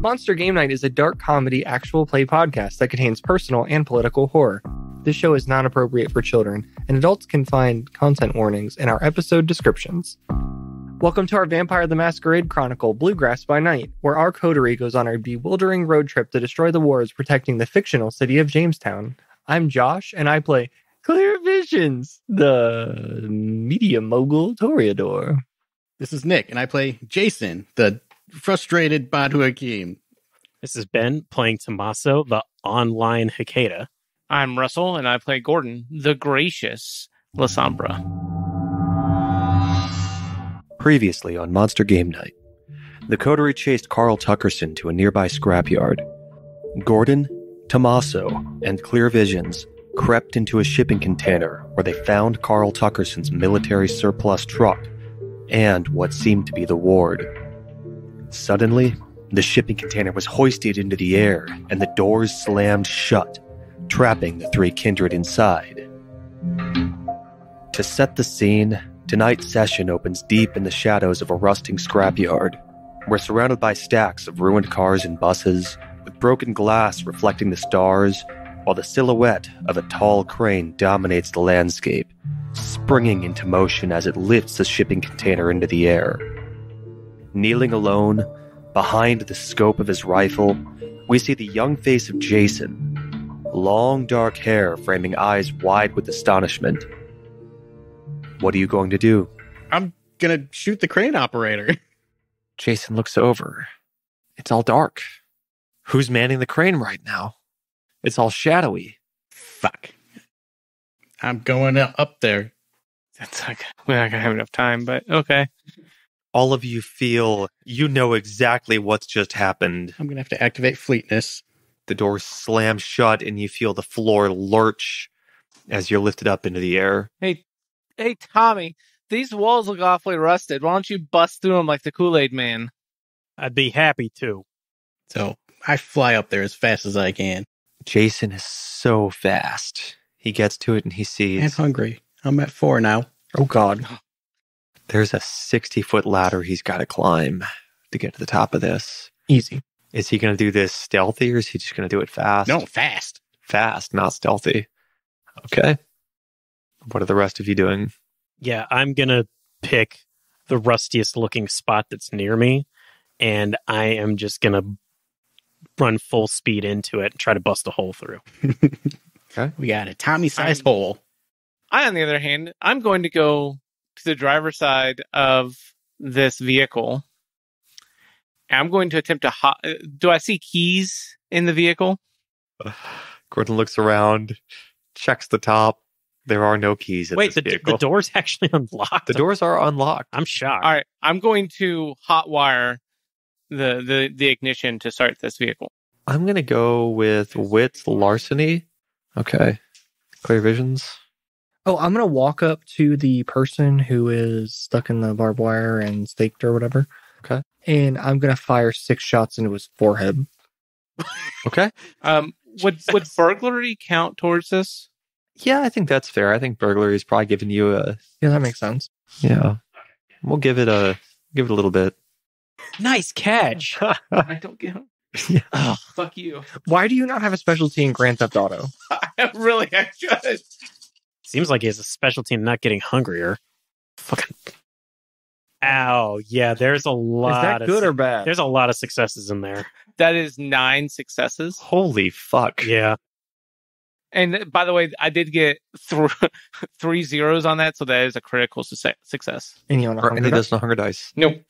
Monster Game Night is a dark comedy actual play podcast that contains personal and political horror. This show is not appropriate for children, and adults can find content warnings in our episode descriptions. Welcome to our Vampire the Masquerade Chronicle, Bluegrass by Night, where our coterie goes on a bewildering road trip to destroy the wars protecting the fictional city of Jamestown. I'm Josh, and I play Clear Visions, the media mogul Toreador. This is Nick, and I play Jason, the frustrated Badu Hakim. This is Ben, playing Tomaso, the online Hikeda. I'm Russell, and I play Gordon, the gracious Lasombra. Previously on Monster Game Night, the coterie chased Carl Tuckerson to a nearby scrapyard. Gordon, Tomaso, and Clear Visions crept into a shipping container where they found Carl Tuckerson's military surplus truck and what seemed to be the ward. Suddenly, the shipping container was hoisted into the air and the doors slammed shut, trapping the three Kindred inside. To set the scene, tonight's session opens deep in the shadows of a rusting scrapyard. We're surrounded by stacks of ruined cars and buses, with broken glass reflecting the stars, while the silhouette of a tall crane dominates the landscape, springing into motion as it lifts the shipping container into the air. Kneeling alone, behind the scope of his rifle, we see the young face of Jason. Long dark hair framing eyes wide with astonishment. What are you going to do? I'm gonna shoot the crane operator. Jason looks over. It's all dark. Who's manning the crane right now? It's all shadowy. Fuck. I'm going up there. That's like, we're not going to have enough time, but okay. All of you feel you know exactly what's just happened. I'm gonna have to activate fleetness. The door slams shut and you feel the floor lurch as you're lifted up into the air. Hey, Tommy, these walls look awfully rusted. Why don't you bust through them like the Kool-Aid Man? I'd be happy to. So I fly up there as fast as I can. Jason is so fast. He gets to it and he sees... And hungry. I'm at 4 now. Oh, God. There's a 60-foot ladder he's got to climb to get to the top of this. Easy. Is he going to do this stealthy or is he just going to do it fast? No, fast. Fast, not stealthy. Okay. What are the rest of you doing? Yeah, I'm going to pick the rustiest looking spot that's near me, and I am just going to run full speed into it and try to bust a hole through. Okay. We got a Tommy-sized hole. I, on the other hand, I'm going to go to the driver's side of this vehicle. I'm going to attempt to... Do I see keys in the vehicle? Gordon looks around, checks the top. There are no keys in this vehicle. The door's actually unlocked? The doors are unlocked. I'm shocked. All right, I'm going to hotwire the ignition to start this vehicle. I'm going to go with wits larceny. Okay. Clear Visions. Oh, I'm going to walk up to the person who is stuck in the barbed wire and staked or whatever. Okay. And I'm going to fire 6 shots into his forehead. Okay. Would burglary count towards this? Yeah, I think that's fair. I think burglary is probably giving you a... Yeah, that makes sense. Yeah. We'll give it a little bit. Nice catch. I don't get him. Yeah. Oh, fuck you. Why do you not have a specialty in Grand Theft Auto? I should. Seems like he has a specialty in not getting hungrier. Fucking... Ow. Yeah, there's a lot Is that good or bad? There's a lot of successes in there. That is 9 successes. Holy fuck. Yeah. And by the way, I did get 3 zeros on that, so that is a critical success. And you want Are any of those no hunger dice? Nope.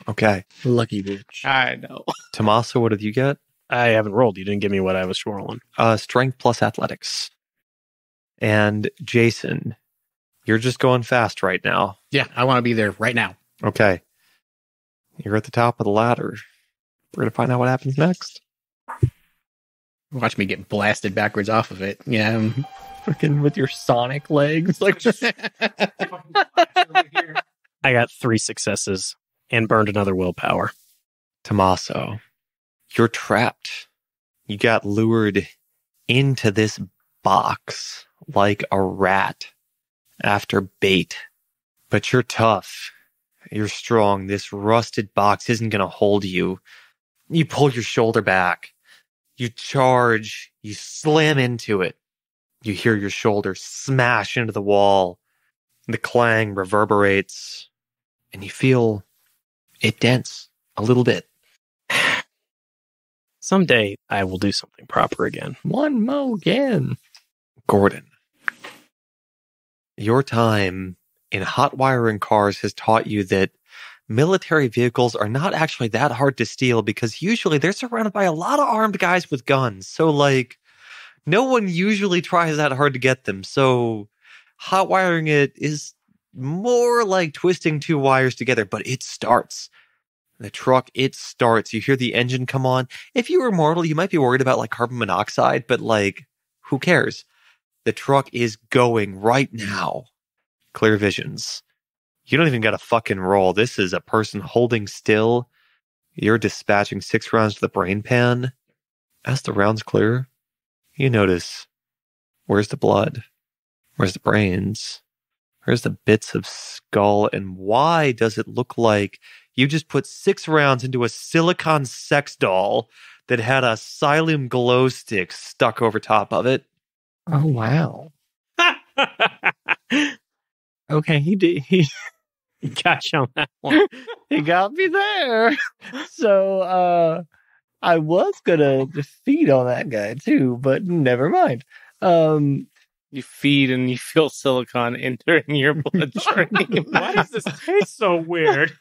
Okay. Lucky bitch. I know. Tomaso, what did you get? I haven't rolled. You didn't give me what I was rolling. Strength plus athletics. And Jason, you're just going fast right now. Yeah, I want to be there right now. Okay. You're at the top of the ladder. We're going to find out what happens next. Watch me get blasted backwards off of it. Yeah. Freaking with your Sonic legs. Like just... I got 3 successes and burned another willpower. Tomaso, you're trapped. You got lured into this box like a rat after bait. But you're tough. You're strong. This rusted box isn't going to hold you. You pull your shoulder back. You charge. You slam into it. You hear your shoulder smash into the wall. The clang reverberates. And you feel it dents a little bit. Someday I will do something proper again. One mo again. Gordon, your time in hot wiring cars has taught you that military vehicles are not actually that hard to steal because usually they're surrounded by a lot of armed guys with guns. So, like, no one usually tries that hard to get them. So, hot wiring it is more like twisting two wires together, but it starts. The truck, it starts. You hear the engine come on. If you were mortal, you might be worried about like carbon monoxide, but like, who cares? The truck is going right now. Clear visions. You don't even got to fucking roll. This is a person holding still. You're dispatching 6 rounds to the brain pan. As the rounds clear, you notice, where's the blood? Where's the brains? Where's the bits of skull? And why does it look like you just put 6 rounds into a silicone sex doll that had a Xylem glow stick stuck over top of it? Oh, wow. Okay, he did. He got you on that one. He got me there. So, I was gonna feed on that guy too, but never mind. You feed and you feel silicon entering your bloodstream. Why does this taste so weird?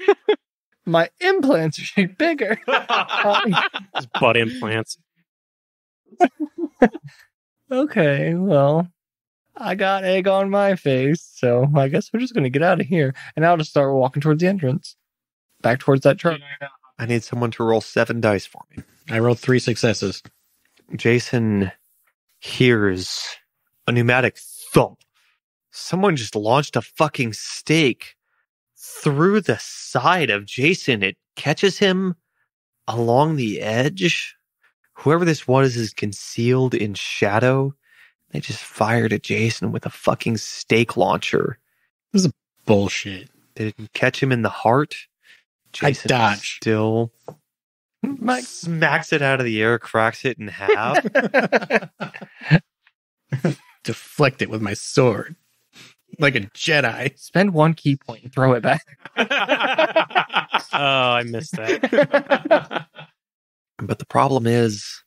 My implants are shaped bigger. Just butt implants. Okay, well, I got egg on my face, so I guess we're just gonna get out of here. And I'll just start walking towards the entrance. Back towards that truck. I need someone to roll 7 dice for me. I rolled 3 successes. Jason hears a pneumatic thump. Someone just launched a fucking stake through the side of Jason. It catches him along the edge. Whoever this was is concealed in shadow. They just fired at Jason with a fucking stake launcher. This is bullshit. They didn't catch him in the heart. Jason dodge. still smacks it out of the air, cracks it in half. Deflect it with my sword. Like a Jedi. Spend 1 key point and throw it back. Oh, I missed that. But the problem is,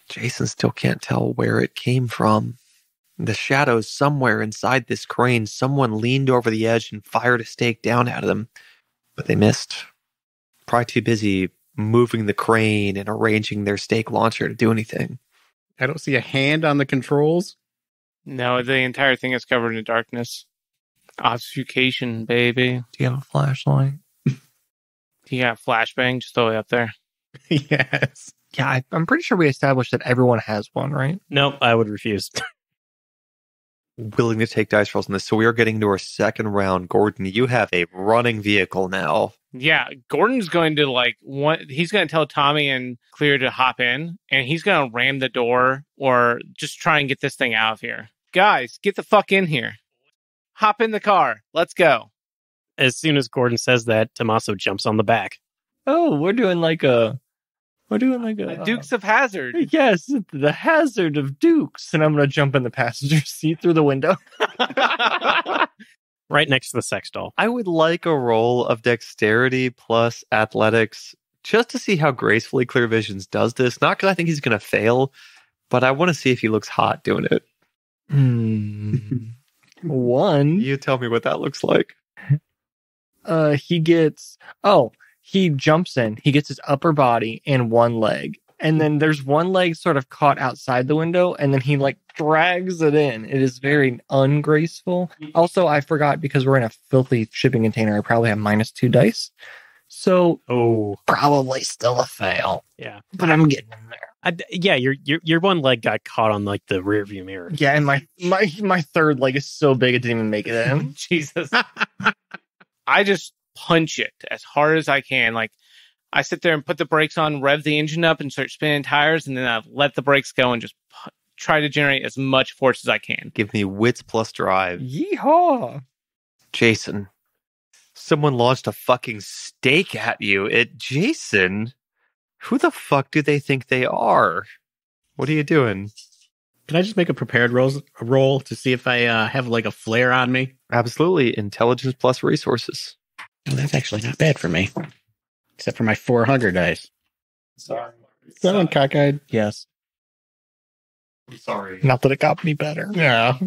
Jason still can't tell where it came from. The shadows somewhere inside this crane, someone leaned over the edge and fired a stake down at them. But they missed. Probably too busy moving the crane and arranging their stake launcher to do anything. I don't see a hand on the controls. No, the entire thing is covered in darkness. Obfuscation, baby. Do you have a flashlight? You got flashbang just all the way up there. Yes. Yeah, I'm pretty sure we established that everyone has one, right? Nope, I would refuse. Willing to take dice rolls on this. So we are getting into our second round. Gordon, you have a running vehicle now. Yeah, Gordon's going to he's going to tell Tommy and Clear to hop in, and he's going to ram the door or just try and get this thing out of here. Guys, get the fuck in here. Hop in the car. Let's go. As soon as Gordon says that, Tomaso jumps on the back. Oh, we're doing like a Dukes of Hazzard. Yes, the hazard of Dukes. And I'm going to jump in the passenger seat through the window. Right next to the sex doll. I would like a roll of dexterity plus athletics just to see how gracefully Clear Visions does this. Not because I think he's going to fail, but I want to see if he looks hot doing it. 1. You tell me what that looks like. He jumps in. He gets his upper body and 1 leg. And then there's 1 leg sort of caught outside the window, and then he drags it in. It is very ungraceful. Also, I forgot because we're in a filthy shipping container, I probably have -2 dice. So, probably still a fail. Yeah. But I'm getting in there. Your 1 leg got caught on the rear view mirror. Yeah, and my third leg is so big it didn't even make it in. Jesus. I just punch it as hard as I can. I sit there and put the brakes on, rev the engine up and start spinning tires, and then I let the brakes go and just try to generate as much force as I can. Give me wits plus drive. Yeehaw! Jason, someone launched a fucking stake at you. Jason, Who the fuck do they think they are? What are you doing? Can I just make a prepared roll to see if I have like a flare on me? Absolutely. Intelligence plus resources. Oh, that's actually not bad for me. Except for my 400 dice. Sorry. Is that one cockeyed? Yes. I'm sorry. Not that it got me better. Yeah.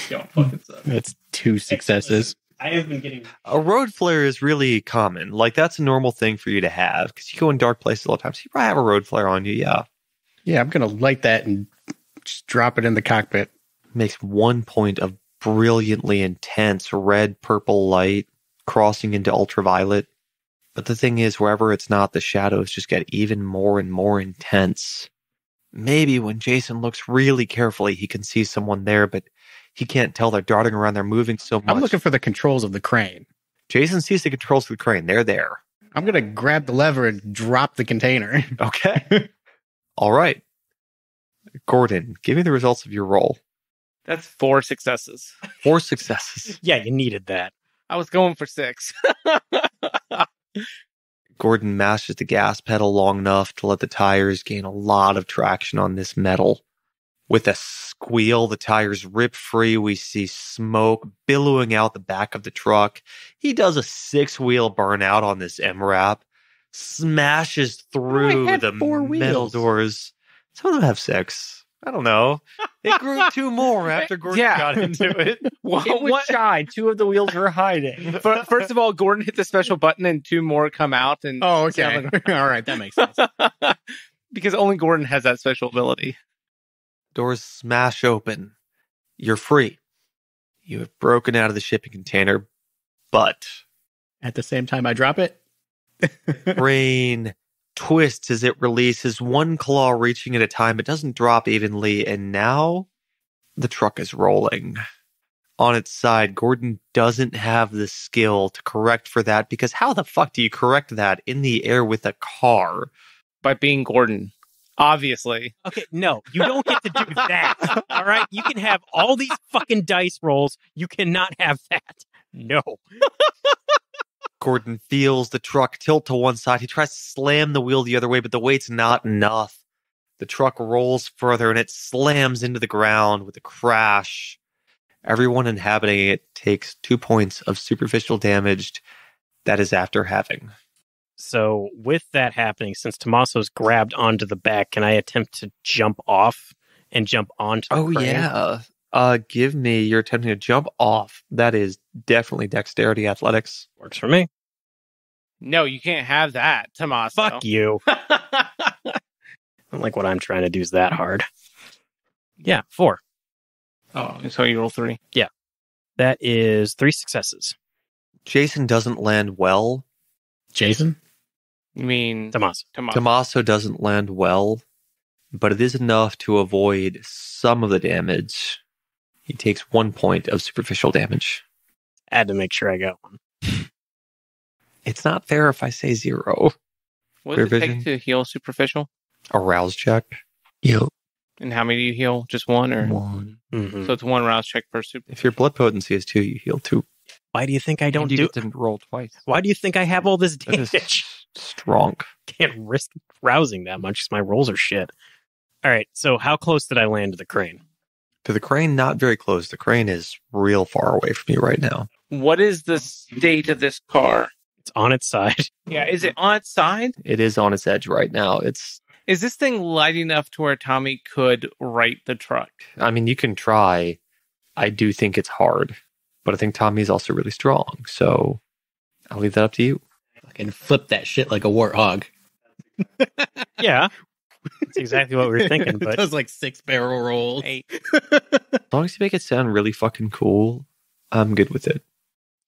Don't fucking suck. That's 2 successes. I have been getting... A road flare is really common. Like, that's a normal thing for you to have. Because you go in dark places all the time. So you probably have a road flare on you, yeah. Yeah, I'm going to light that and just drop it in the cockpit. Makes 1 point of brilliantly intense red-purple light crossing into ultraviolet. But the thing is, wherever it's not, the shadows just get even more and more intense. Maybe when Jason looks really carefully, he can see someone there, but he can't tell. They're darting around. They're moving so much. I'm looking for the controls of the crane. Jason sees the controls of the crane. They're there. I'm going to grab the lever and drop the container. Okay. All right. Gordon, give me the results of your roll. That's 4 successes. 4 successes. Yeah, you needed that. I was going for 6. Gordon mashes the gas pedal long enough to let the tires gain a lot of traction on this metal. With a squeal, the tires rip free. We see smoke billowing out the back of the truck. He does a 6-wheel burnout on this MRAP, smashes through the metal doors. Some of them have 6. I don't know. It grew 2 more after Gordon got into it. Well, it was shy. 2 of the wheels were hiding. First of all, Gordon hit the special button and 2 more come out. And oh, okay. All right, that makes sense. Because only Gordon has that special ability. Doors smash open. You're free. You have broken out of the shipping container, but... At the same time I drop it? Brain twists as it releases, one claw reaching at a time. It doesn't drop evenly, and now the truck is rolling. On its side, Gordon doesn't have the skill to correct for that, because how the fuck do you correct that in the air with a car? By being Gordon. Obviously. Okay, no, you don't get to do that. All right? You can have all these fucking dice rolls. You cannot have that. No. Gordon feels the truck tilt to one side. He tries to slam the wheel the other way, but the weight's not enough. The truck rolls further and it slams into the ground with a crash. Everyone inhabiting it takes 2 points of superficial damage. That is after having. So with that happening, since Tomaso's grabbed onto the back, can I attempt to jump off and jump onto the crane? Yeah. Give me, you're attempting to jump off. That is definitely dexterity athletics. Works for me. No, you can't have that, Tomaso. Fuck you. I don't like what I'm trying to do is that hard. Yeah, 4. Oh, so you roll 3. Yeah. That is 3 successes. Jason doesn't land well. Jason? You mean Tomaso. Tomaso doesn't land well, but it is enough to avoid some of the damage. He takes 1 point of superficial damage. I had to make sure I got one. It's not fair if I say 0. What does it take to heal superficial? A rouse check. Yo. And how many do you heal? Just 1 or 1? Mm-hmm. So it's 1 rouse check per super. If your blood potency is 2, you heal 2. Why do you think I don't And you do get to roll twice. Why do you think I have all this That is damage? strong. Can't risk rousing that much because my rolls are shit. All right, so how close did I land to the crane? To the crane, not very close. The crane is real far away from you right now. What is the state of this car? It's on its side. Yeah, is it on its side? It is on its edge right now. Is this thing light enough to where Tommy could right the truck? I mean, you can try. I do think it's hard, but I think Tommy's also really strong. So I'll leave that up to you. Fucking flip that shit like a warthog. Yeah. That's exactly what we were thinking, It but does like 6 barrel rolls. 8. As long as you make it sound really fucking cool, I'm good with it.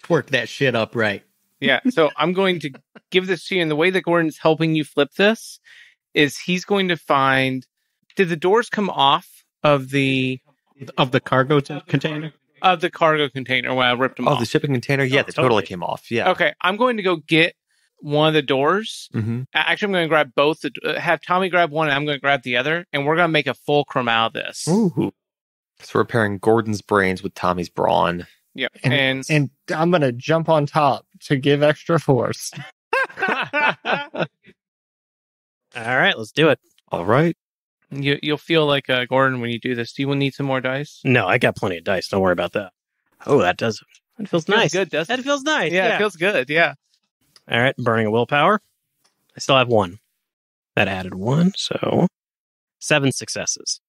Twerk that shit up right. Yeah, so I'm going to give this to you. And the way that Gordon's helping you flip this is he's going to find... Did the doors come off of the cargo container? Of the cargo container when I ripped them off? Oh, the shipping container? Yeah, they totally came off. Yeah. Okay, I'm going to go get one of the doors. Mm-hmm. Actually, I'm going to grab both. Have Tommy grab one, and I'm going to grab the other, and we're going to make a fulcrum out of this. Ooh. So we're pairing Gordon's brains with Tommy's brawn. Yeah, And I'm going to jump on top to give extra force. All right, let's do it. All right. You'll feel like Gordon when you do this. Do you need some more dice? No, I got plenty of dice. Don't worry about that. Oh, that feels nice. Good, doesn't That feels nice. Yeah, it feels good. Yeah. All right, burning a willpower. I still have 1. That added 1, so 7 successes.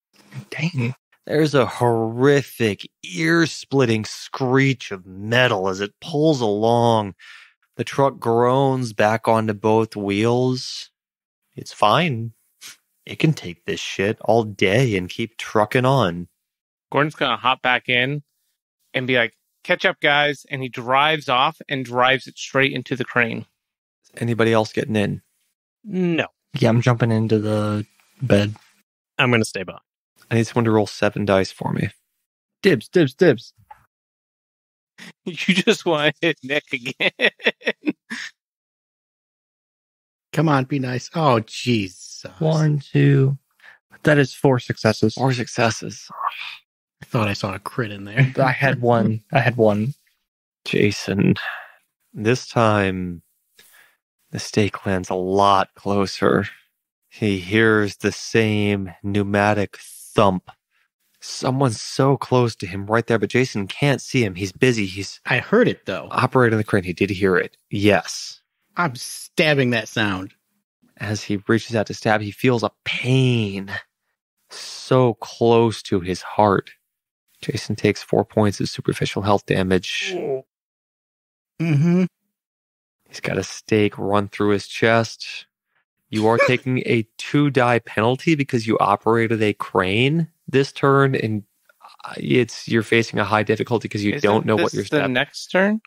Dang. There's a horrific, ear-splitting screech of metal as it pulls along. The truck groans back onto both wheels. It's fine. It can take this shit all day and keep trucking on. Gordon's going to hop back in and be like, catch up, guys. And he drives off and drives it straight into the crane. Anybody else getting in? No, Yeah, I'm jumping into the bed. I'm going to stay behind. I need someone to roll 7 dice for me. Dibs, dibs, dibs. You just want to hit Nick again. Come on, be nice. Oh, Jesus. 1, 2. That is 4 successes. 4 successes. I thought I saw a crit in there. I had one. Jason, this time the stake lands a lot closer. He hears the same pneumatic thump. Someone's so close to him right there, but Jason can't see him. He's busy. He's I heard it, though. operating the crane. He did hear it. Yes. I'm stabbing that sound. As he reaches out to stab, he feels a pain so close to his heart. Jason takes 4 points of superficial health damage. Mm-hmm. He's got a stake run through his chest. You are taking a 2-die penalty because you operated a crane this turn, and you're facing a high difficulty because you don't know what you're the next turn?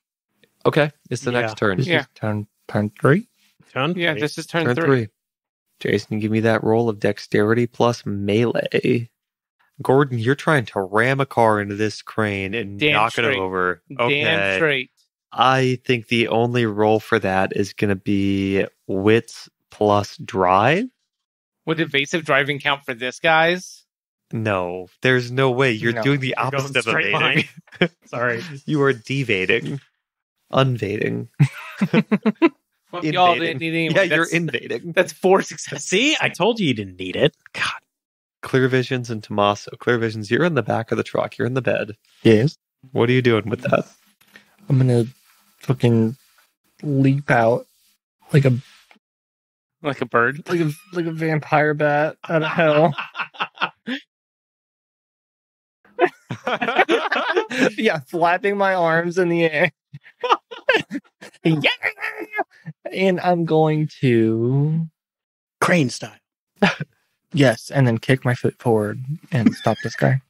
Okay, it's the Yeah. next turn. This Yeah. is turn 3. Turn? Yeah, this is turn Turn 3. 3. Jason, give me that roll of dexterity plus melee. Gordon, you're trying to ram a car into this crane and Damn knock straight. it over. Damn straight. I think the only roll for that is going to be wits plus drive. Would evasive driving count for this, guys? No, there's no way. You're No, doing the You're going opposite of straight evading. line. Sorry. You are devading. Unvading. Fuck y'all didn't need anyway. Yeah, you're That's- invading. That's 4 successes. See, I told you didn't need it. God. Clear Visions and Tomaso. Clear Visions, you're in the back of the truck. You're in the bed. Yes. What are you doing with that? I'm gonna fucking leap out like a bird. like a vampire bat out of hell. Yeah, flapping my arms in the air. Yeah. And I'm going to Crane style. yes, and then kick my foot forward and stop this guy.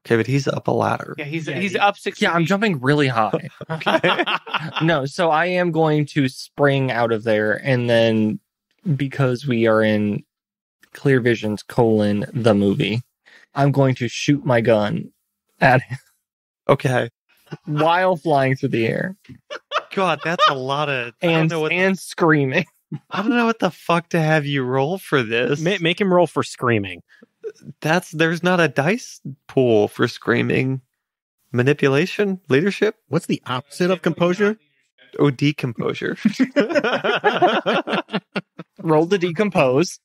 Okay, but he's up a ladder. Yeah, he's up 6 Yeah, I'm jumping really high. No, so I am going to spring out of there, and then because we are in Clear Visions : the movie, I'm going to shoot my gun at him Okay. while flying through the air God, that's a lot of... I don't and know what screaming. I don't know what the fuck to have you roll for this. Make him roll for screaming. There's not a dice pool for screaming. Manipulation? Leadership? What's the opposite of composure? Oh, decomposure. Roll to decompose.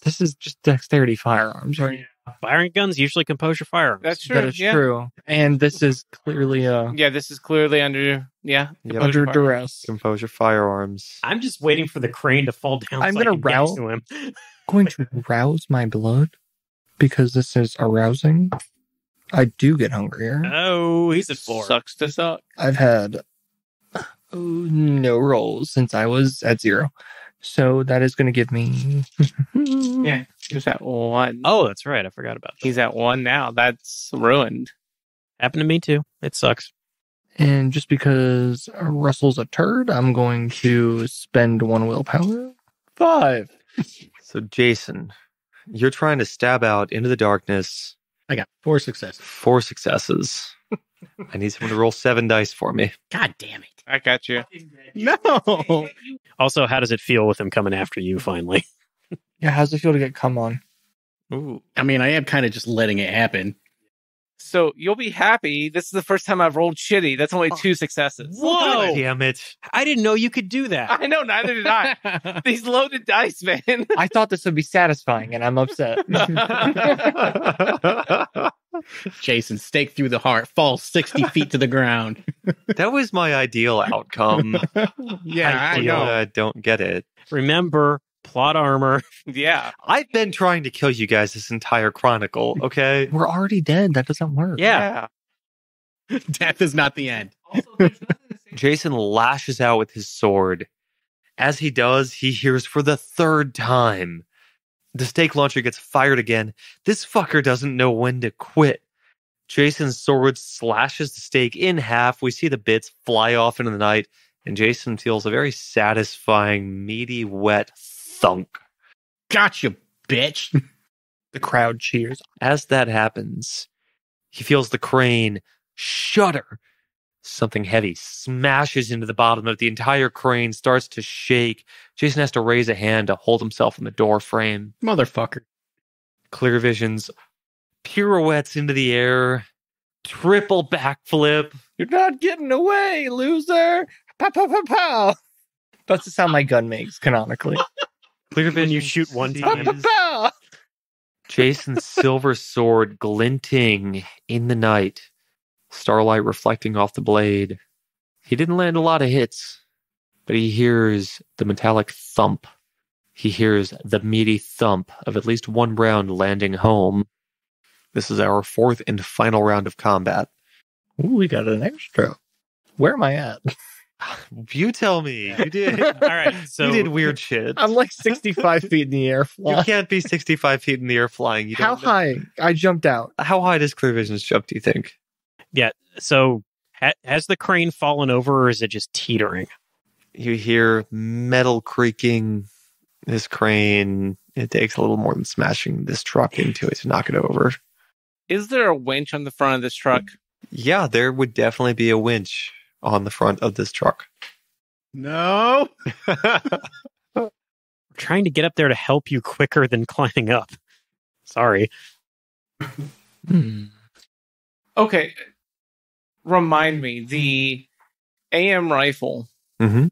This is just dexterity firearms, right? Firing guns usually compose your firearms. That's true. That is true. And this is clearly Yeah, this is clearly under Yep. under duress. Composure firearms. I'm just waiting for the crane to fall down. I'm so I gonna can get route- to him. Going to rouse my blood because this is arousing. I do get hungrier. Oh, he's at 4. Sucks to suck. I've had no rolls since I was at 0. So that is going to give me. Yeah, he's at 1. Oh, that's right. I forgot about that. He's at 1 now. That's ruined. Happened to me too. It sucks. And just because Russell's a turd, I'm going to spend 1 willpower. 5. So, Jason, you're trying to stab out into the darkness. I got 4 successes. 4 successes. I need someone to roll 7 dice for me. God damn it. I got you. No. Also, how does it feel with him coming after you finally? Yeah, how's it feel to get come on? Ooh. I mean, I am kind of just letting it happen. So you'll be happy. This is the first time I've rolled shitty. That's only 2 successes. Whoa! Damn it. I didn't know you could do that. I know, neither did I. These loaded dice, man. I thought this would be satisfying, and I'm upset. Jason, stake through the heart, falls 60 feet to the ground. That was my ideal outcome. Yeah, I know. I don't get it. Remember, plot armor. Yeah. I've been trying to kill you guys this entire chronicle, okay? We're already dead. That doesn't work. Yeah. Death is not the end. Jason lashes out with his sword. As he does, he hears for the 3rd time. The stake launcher gets fired again. This fucker doesn't know when to quit. Jason's sword slashes the stake in half. We see the bits fly off into the night, and Jason feels a very satisfying, meaty, wet thunk. Gotcha, bitch. The crowd cheers. As that happens, he feels the crane shudder. Something heavy smashes into the bottom of it. The entire crane starts to shake. Jason has to raise a hand to hold himself in the door frame. Motherfucker. Clear Visions pirouettes into the air. Triple backflip. You're not getting away, loser. Pow, pow, pow, pow. That's the sound my gun makes, canonically. Clear When you Visions shoot one sees time. Pow, pow, pow. Jason's silver sword glinting in the night. Starlight reflecting off the blade. He didn't land a lot of hits, but he hears the metallic thump. He hears the meaty thump of at least one round landing home. This is our 4th and final round of combat. Ooh, we got an extra. Where am I at? You tell me. You did. All right, so You did weird shit. I'm like 65 feet in the air. You can't be 65 feet in the air flying. You How don't know. high? I jumped out. How high does Clear Visions jump, do you think? yeah. So has the crane fallen over, or is it just teetering? You hear metal creaking. This crane, it takes a little more than smashing this truck into it to knock it over. Is there a winch on the front of this truck? Yeah, there would definitely be a winch on the front of this truck. No. We're trying to get up there to help you quicker than climbing up. Sorry. Okay. Remind me, the AM rifle, Mm-hmm.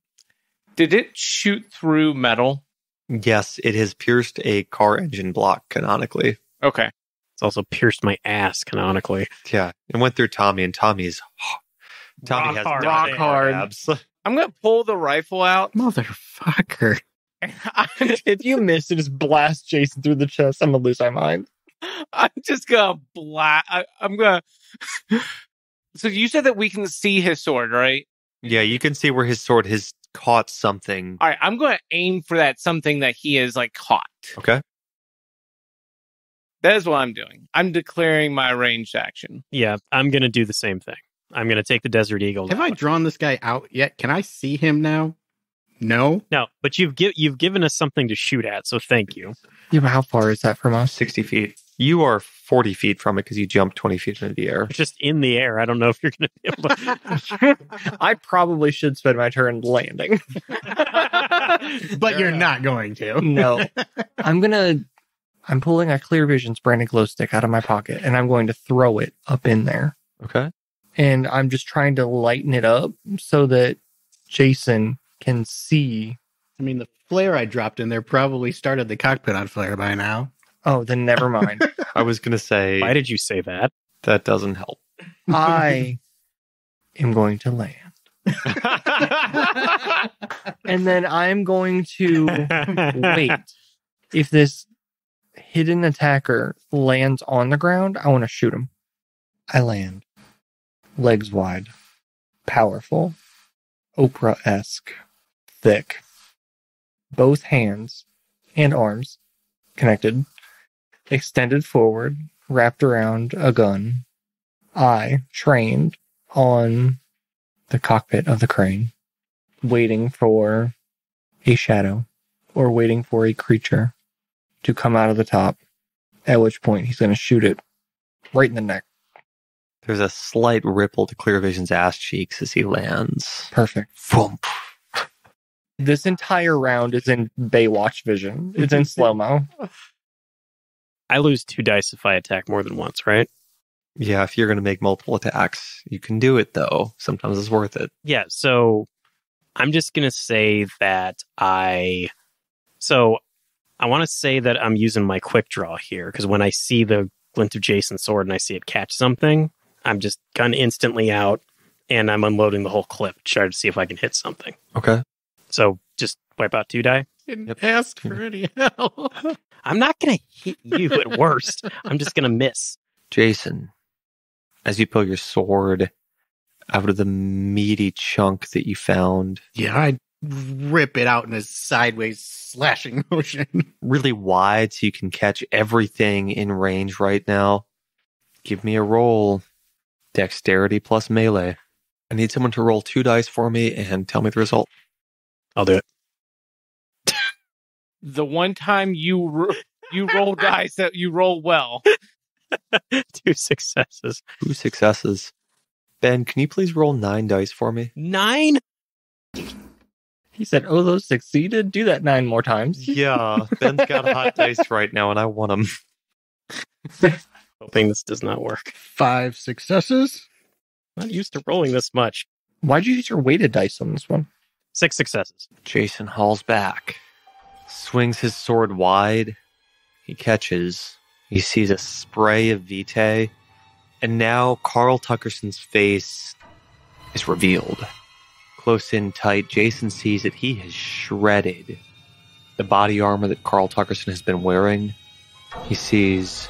did it shoot through metal? Yes, it has pierced a car engine block canonically. Okay. It's also pierced my ass canonically. Yeah, it went through Tommy, and Tommy has Rock hard. rock hard. abs. I'm going to pull the rifle out. Motherfucker. If you miss and just blast Jason through the chest, I'm going to lose my mind. I'm just going to blast. I'm going to. So you said that we can see his sword, right? Yeah, you can see where his sword has caught something. All right. I'm going to aim for that something that he has like caught. Okay. That is what I'm doing. I'm declaring my ranged action. Yeah, I'm going to do the same thing. I'm going to take the Desert Eagle. Have I drawn this guy out yet? Can I see him now? No. No, but you've given us something to shoot at, so thank you. Yeah, but how far is that from us? 60 feet. You are 40 feet from it because you jumped 20 feet into the air. It's just in the air. I don't know if you're going to be able to. I probably should spend my turn landing. But you're not going to. No. I'm pulling a Clear Visions branded glow stick out of my pocket, and I'm going to throw it up in there. Okay. And I'm just trying to lighten it up so that Jason can see. I mean, the flare I dropped in there probably started the cockpit on fire by now. Oh, then never mind. I was going to say Why did you say that? that doesn't help. I am going to land. And then I'm going to wait. If this hidden attacker lands on the ground, I want to shoot him. I land. Legs wide. Powerful. Oprah-esque. Thick. Both hands and arms connected. Extended forward. Wrapped around a gun. I trained on the cockpit of the crane. Waiting for a shadow. Or waiting for a creature to come out of the top, at which point he's going to shoot it right in the neck. There's a slight ripple to Clear Vision's ass cheeks as he lands. Perfect. Thump. This entire round is in Baywatch vision. It's in slow-mo. I lose 2 dice if I attack more than once, right? Yeah, if you're going to make multiple attacks, you can do it, though. Sometimes it's worth it. Yeah, so I'm just going to say that I want to say that I'm using my quick draw here, because when I see the glint of Jason's sword and I see it catch something, I'm just gun instantly out, and I'm unloading the whole clip to try to see if I can hit something. Okay. So just wipe out 2 die. Didn't ask for any help. I'm not going to hit you at worst. I'm just going to miss. Jason, as you pull your sword out of the meaty chunk that you found, Yeah, I rip it out in a sideways slashing motion. really wide so you can catch everything in range right now, give me a roll. Dexterity plus melee. I need someone to roll 2 dice for me and tell me the result. I'll do it. The one time you roll dice that you roll well. 2 successes. 2 successes. Ben, can you please roll 9 dice for me? 9? He said, "Oh, those succeeded. Do that 9 more times." Yeah, Ben's got hot dice right now and I want them. Hoping this does not work. 5 successes. Not used to rolling this much. Why'd you use your weighted dice on this one? 6 successes. Jason hauls back, swings his sword wide. He catches. He sees a spray of vitae, and now Carl Tuckerson's face is revealed. Close in tight, Jason sees that he has shredded the body armor that Carl Tuckerson has been wearing. He sees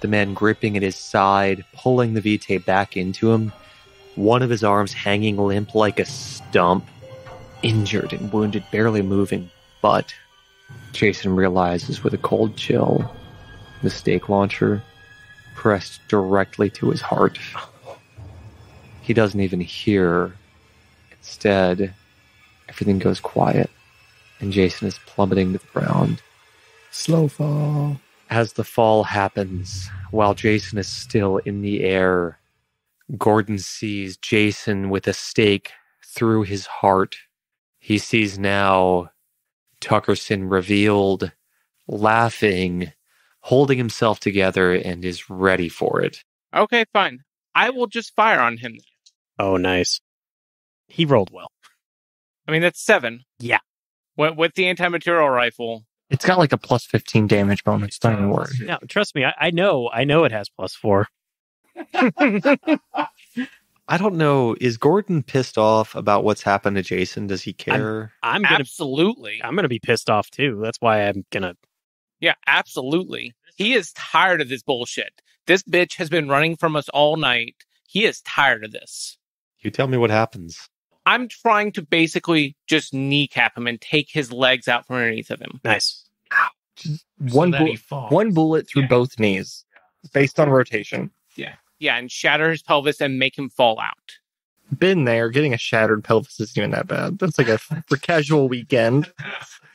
the man gripping at his side, pulling the vitae back into him, one of his arms hanging limp like a stump, injured and wounded, barely moving. But Jason realizes with a cold chill, the stake launcher pressed directly to his heart. He doesn't even hear. Instead, everything goes quiet, and Jason is plummeting to the ground. Slow fall. As the fall happens, while Jason is still in the air, Gordon sees Jason with a stake through his heart. He sees now Tuckerson revealed, laughing, holding himself together, and is ready for it. Okay, fine. I will just fire on him. Oh, nice. He rolled well. I mean, that's 7. Yeah. With the anti-material rifle. It's got like a plus 15 damage bonus. Don't even worry. No, trust me, I know it has +4. I don't know. Is Gordon pissed off about what's happened to Jason? Does he care? I'm gonna Absolutely. be pissed off too. That's why I'm gonna. Yeah, absolutely. He is tired of this bullshit. This bitch has been running from us all night. He is tired of this. You tell me what happens. I'm trying to basically just kneecap him and take his legs out from underneath of him. Nice. Just one bullet through both knees, based on rotation. Yeah, and shatter his pelvis and make him fall out. Been there. Getting a shattered pelvis isn't even that bad. That's like a for casual weekend.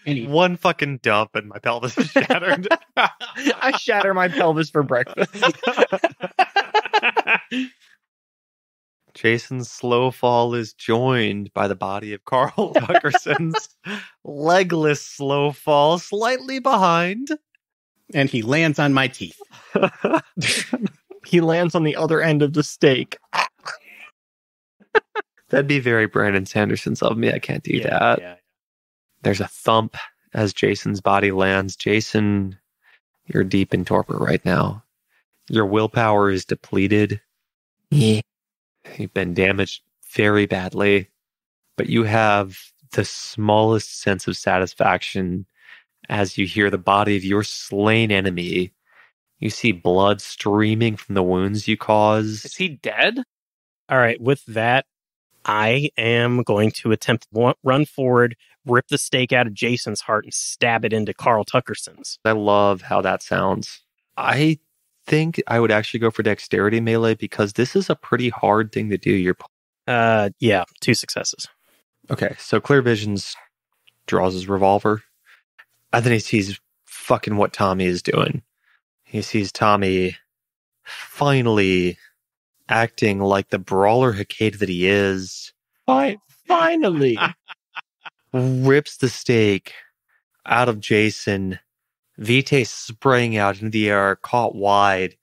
One fucking dump and my pelvis is shattered. I shatter my pelvis for breakfast. Jason's slow fall is joined by the body of Carl Tuckerson's legless slow fall, slightly behind. And he lands on my teeth. He lands on the other end of the stake. That'd be very Brandon Sanderson of me. I can't do that. Yeah. There's a thump as Jason's body lands. Jason, you're deep in torpor right now. Your willpower is depleted. Yeah. You've been damaged very badly, but you have the smallest sense of satisfaction as you hear the body of your slain enemy. You see blood streaming from the wounds you caused. Is he dead? All right. With that, I am going to attempt to run forward, rip the stake out of Jason's heart, and stab it into Carl Tuckerson's. I love how that sounds. I think I would actually go for dexterity melee because this is a pretty hard thing to do. Yeah, 2 successes. Okay, so Clear Visions draws his revolver. And then he sees fucking what Tommy is doing. He sees Tommy finally acting like the brawler Hecate that he is. Finally. Rips the stake out of Jason. Vitae spraying out into the air, caught wide,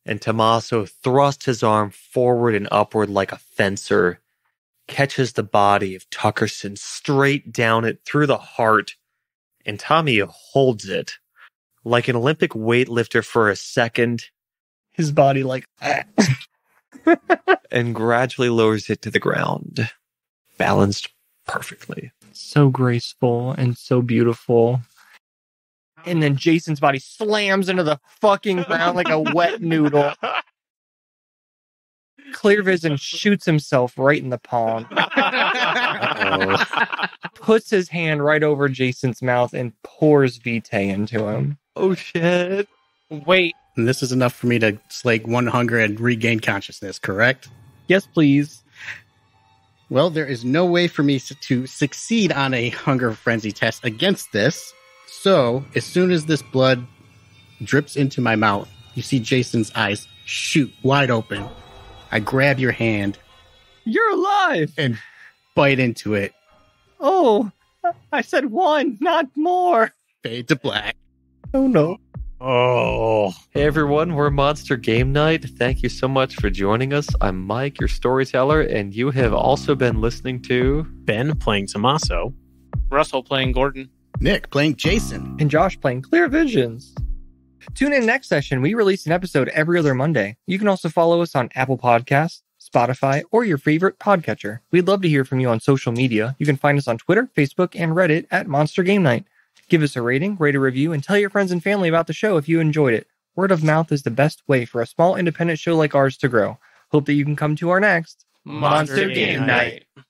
and Tomaso thrusts his arm forward and upward like a fencer, catches the body of Tuckerson straight down it through the heart, and Tommy holds it like an Olympic weightlifter for a second, His body and gradually lowers it to the ground, balanced perfectly. so graceful and so beautiful. And then Jason's body slams into the fucking ground like a wet noodle. Clear Vision shoots himself right in the palm. Puts his hand right over Jason's mouth and pours Vitae into him. Oh shit. Wait, And this is enough for me to slake one hunger and regain consciousness, correct? Yes, please. Well, there is no way for me to succeed on a hunger frenzy test against this. So, as soon as this blood drips into my mouth, you see Jason's eyes shoot wide open. I grab your hand You're alive! and bite into it. Oh, I said one, not more. Fade to black. Oh no. Oh. Hey everyone, we're Monster Game Night. Thank you so much for joining us. I'm Mike, your storyteller, and you have also been listening to Ben playing Tomaso. Russell playing Gordon. Nick playing Jason. And Josh playing Clear Visions. Tune in next session. We release an episode every other Monday. You can also follow us on Apple Podcasts, Spotify, or your favorite podcatcher. We'd love to hear from you on social media. You can find us on Twitter, Facebook, and Reddit at Monster Game Night. Give us a rating, rate a review, and tell your friends and family about the show if you enjoyed it. Word of mouth is the best way for a small independent show like ours to grow. Hope that you can come to our next Monster Game Game Night. Night.